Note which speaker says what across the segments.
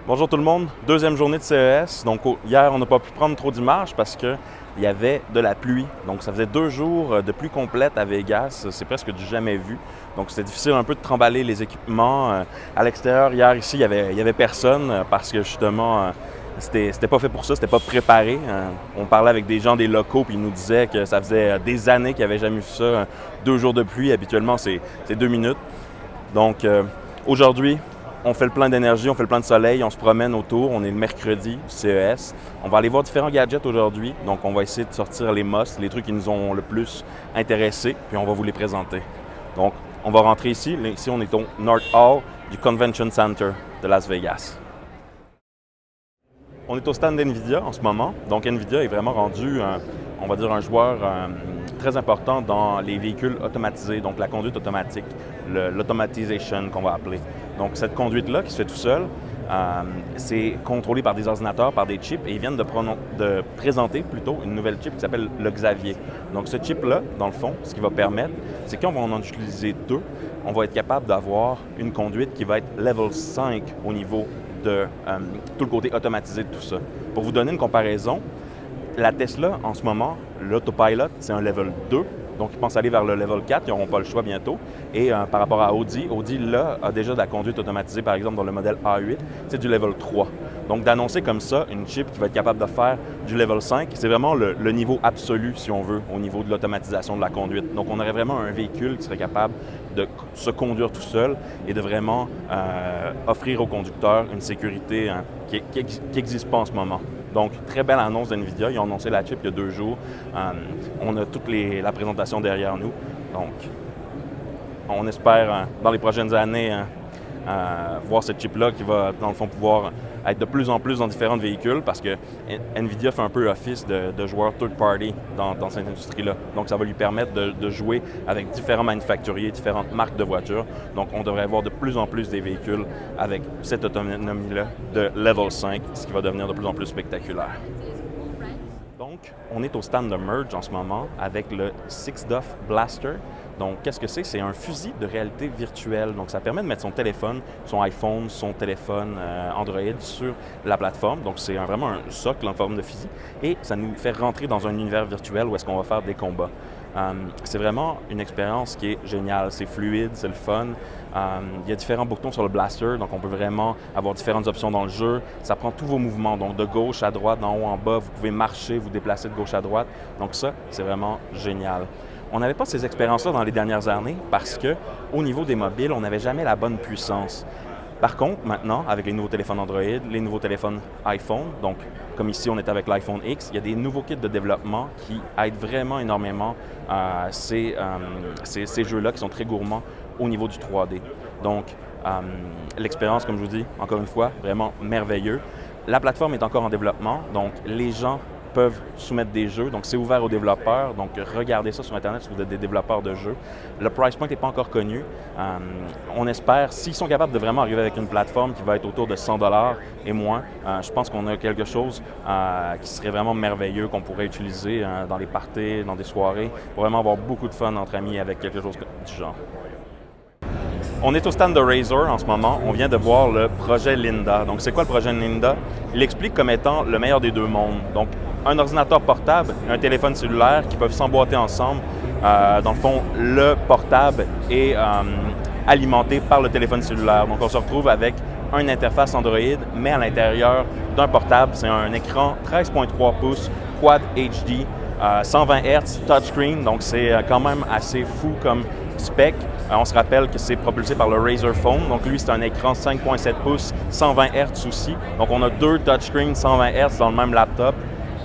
Speaker 1: Bonjour tout le monde, deuxième journée de CES. Donc hier, on n'a pas pu prendre trop d'images parce qu'il y avait de la pluie. Donc ça faisait 2 jours de pluie complète à Vegas, c'est presque du jamais vu. Donc c'était difficile un peu de trimballer les équipements. À l'extérieur, hier ici, il y avait personne parce que justement, c'était pas fait pour ça, c'était pas préparé. On parlait avec des gens des locaux puis ils nous disaient que ça faisait des années qu'ils n'avaient jamais vu ça. 2 jours de pluie, habituellement c'est 2 minutes. Donc aujourd'hui, on fait le plein d'énergie, on fait le plein de soleil, on se promène autour, on est le mercredi, CES. On va aller voir différents gadgets aujourd'hui, donc on va essayer de sortir les must, les trucs qui nous ont le plus intéressés, puis on va vous les présenter. Donc, on va rentrer ici. Ici, on est au North Hall du Convention Center de Las Vegas. On est au stand d'NVIDIA en ce moment. Donc, NVIDIA est vraiment rendu, on va dire, un joueur très important dans les véhicules automatisés, donc la conduite automatique, l'automatisation qu'on va appeler. Donc, cette conduite-là qui se fait tout seul, c'est contrôlé par des ordinateurs, par des chips, et ils viennent de présenter plutôt une nouvelle chip qui s'appelle le Xavier. Donc, ce chip-là, dans le fond, ce qui va permettre, c'est qu'on va en utiliser deux, on va être capable d'avoir une conduite qui va être level 5 au niveau de tout le côté automatisé de tout ça. Pour vous donner une comparaison, la Tesla, en ce moment, l'autopilot, c'est un level 2. Donc, ils pensent aller vers le level 4, ils n'auront pas le choix bientôt. Et par rapport à Audi, là, a déjà de la conduite automatisée, par exemple, dans le modèle A8, c'est du level 3. Donc, d'annoncer comme ça une chip qui va être capable de faire du level 5, c'est vraiment le niveau absolu, si on veut, au niveau de l'automatisation de la conduite. Donc, on aurait vraiment un véhicule qui serait capable de se conduire tout seul et de vraiment offrir aux conducteurs une sécurité qui n'existe pas en ce moment. Donc, très belle annonce d'NVIDIA. Ils ont annoncé la chip il y a 2 jours. On a toute la présentation derrière nous. Donc, on espère, dans les prochaines années, voir cette chip-là qui va, dans le fond, pouvoir être de plus en plus dans différents véhicules parce que NVIDIA fait un peu office de joueur third-party dans cette industrie-là. Donc, ça va lui permettre de jouer avec différents manufacturiers, différentes marques de voitures. Donc, on devrait avoir de plus en plus des véhicules avec cette autonomie-là de Level 5, ce qui va devenir de plus en plus spectaculaire. Donc, on est au stand de Merge en ce moment avec le 6DoF Blaster. Donc, qu'est-ce que c'est? C'est un fusil de réalité virtuelle. Donc, ça permet de mettre son téléphone, son iPhone, son téléphone Android sur la plateforme. Donc, c'est vraiment un socle en forme de fusil. Et ça nous fait rentrer dans un univers virtuel où est-ce qu'on va faire des combats. C'est vraiment une expérience qui est géniale. C'est fluide, c'est le fun. Il y a différents boutons sur le blaster, donc on peut vraiment avoir différentes options dans le jeu. Ça prend tous vos mouvements, donc de gauche à droite, d'en haut en bas. Vous pouvez marcher, vous déplacer de gauche à droite. Donc ça, c'est vraiment génial. On n'avait pas ces expériences-là dans les dernières années parce qu'au niveau des mobiles, on n'avait jamais la bonne puissance. Par contre, maintenant, avec les nouveaux téléphones Android, les nouveaux téléphones iPhone, donc comme ici on est avec l'iPhone X, il y a des nouveaux kits de développement qui aident vraiment énormément ces jeux-là qui sont très gourmands au niveau du 3D. Donc, l'expérience, comme je vous dis, encore une fois, vraiment merveilleux. La plateforme est encore en développement, donc les gens peuvent soumettre des jeux, donc c'est ouvert aux développeurs, donc regardez ça sur Internet si vous êtes des développeurs de jeux. Le price point n'est pas encore connu. On espère, s'ils sont capables de vraiment arriver avec une plateforme qui va être autour de 100$ et moins, je pense qu'on a quelque chose qui serait vraiment merveilleux, qu'on pourrait utiliser dans les parties, dans des soirées, pour vraiment avoir beaucoup de fun entre amis avec quelque chose du genre. On est au stand de Razer en ce moment. On vient de voir le projet Linda. Donc, c'est quoi le projet Linda? Il l'explique comme étant le meilleur des deux mondes. Donc, un ordinateur portable et un téléphone cellulaire qui peuvent s'emboîter ensemble. Dans le fond, le portable est alimenté par le téléphone cellulaire. Donc, on se retrouve avec une interface Android, mais à l'intérieur d'un portable. C'est un écran 13.3 pouces, Quad HD, 120 Hz, touchscreen. Donc, c'est quand même assez fou comme spec. On se rappelle que c'est propulsé par le Razer Phone. Donc, lui, c'est un écran 5.7 pouces, 120 Hz aussi. Donc, on a 2 touchscreens 120 Hz dans le même laptop.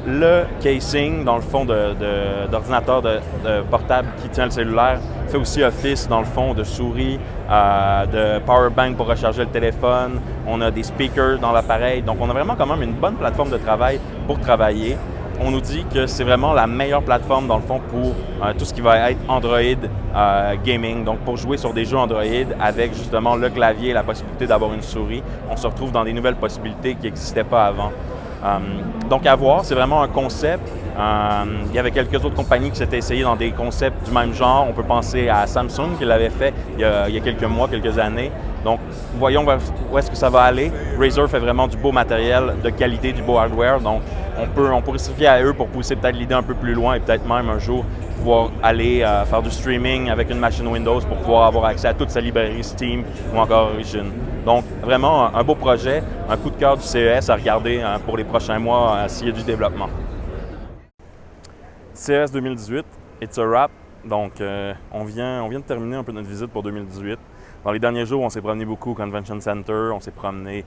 Speaker 1: Le casing, dans le fond, d'ordinateur de portable qui tient le cellulaire, fait aussi office, dans le fond, de souris, de power bank pour recharger le téléphone. On a des speakers dans l'appareil. Donc, on a vraiment quand même une bonne plateforme de travail pour travailler. On nous dit que c'est vraiment la meilleure plateforme, dans le fond, pour tout ce qui va être Android gaming. Donc, pour jouer sur des jeux Android avec, justement, le clavier et la possibilité d'avoir une souris, on se retrouve dans des nouvelles possibilités qui n'existaient pas avant. Donc, à voir, c'est vraiment un concept. Il y avait quelques autres compagnies qui s'étaient essayées dans des concepts du même genre. On peut penser à Samsung qui l'avait fait il y a quelques mois, quelques années. Donc, voyons où est-ce que ça va aller. Razer fait vraiment du beau matériel, de qualité, du beau hardware. Donc, on pourrait se fier à eux pour pousser peut-être l'idée un peu plus loin et peut-être même un jour pouvoir aller faire du streaming avec une machine Windows pour pouvoir avoir accès à toute sa librairie Steam ou encore Origin. Donc, vraiment un beau projet, un coup de cœur du CES à regarder pour les prochains mois s'il y a du développement. CES 2018, it's a wrap. Donc, on vient de terminer un peu notre visite pour 2018. Dans les derniers jours, on s'est promené beaucoup au Convention Center, on s'est promené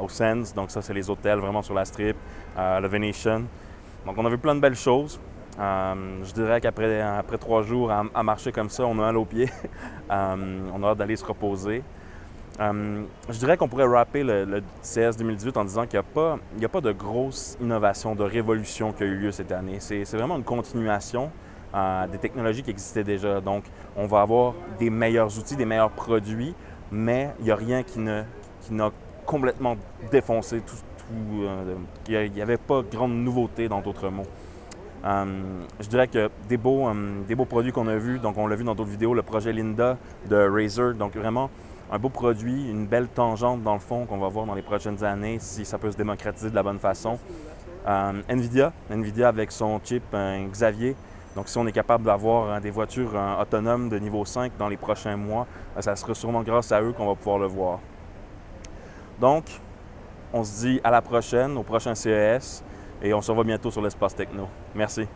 Speaker 1: au Sands, donc ça, c'est les hôtels vraiment sur la Strip, le Venetian. Donc, on a vu plein de belles choses. Je dirais qu'après 3 jours à marcher comme ça, on a mal aux pieds. On a hâte d'aller se reposer. Je dirais qu'on pourrait wrapper le CES 2018 en disant qu'il n'y a pas de grosse innovation, de révolution qui a eu lieu cette année. C'est vraiment une continuation des technologies qui existaient déjà. Donc, on va avoir des meilleurs outils, des meilleurs produits, mais il n'y a rien qui n'a complètement défoncé tout. Il n'y avait pas de grande nouveauté, dans d'autres mots. Je dirais que des beaux produits qu'on a vus, donc on l'a vu dans d'autres vidéos, le projet Linda de Razer, donc vraiment un beau produit, une belle tangente dans le fond qu'on va voir dans les prochaines années si ça peut se démocratiser de la bonne façon. NVIDIA avec son chip Xavier. Donc si on est capable d'avoir des voitures autonomes de niveau 5 dans les prochains mois, ça sera sûrement grâce à eux qu'on va pouvoir le voir. Donc, on se dit à la prochaine, au prochain CES, et on se revoit bientôt sur l'Espace Techno. Merci.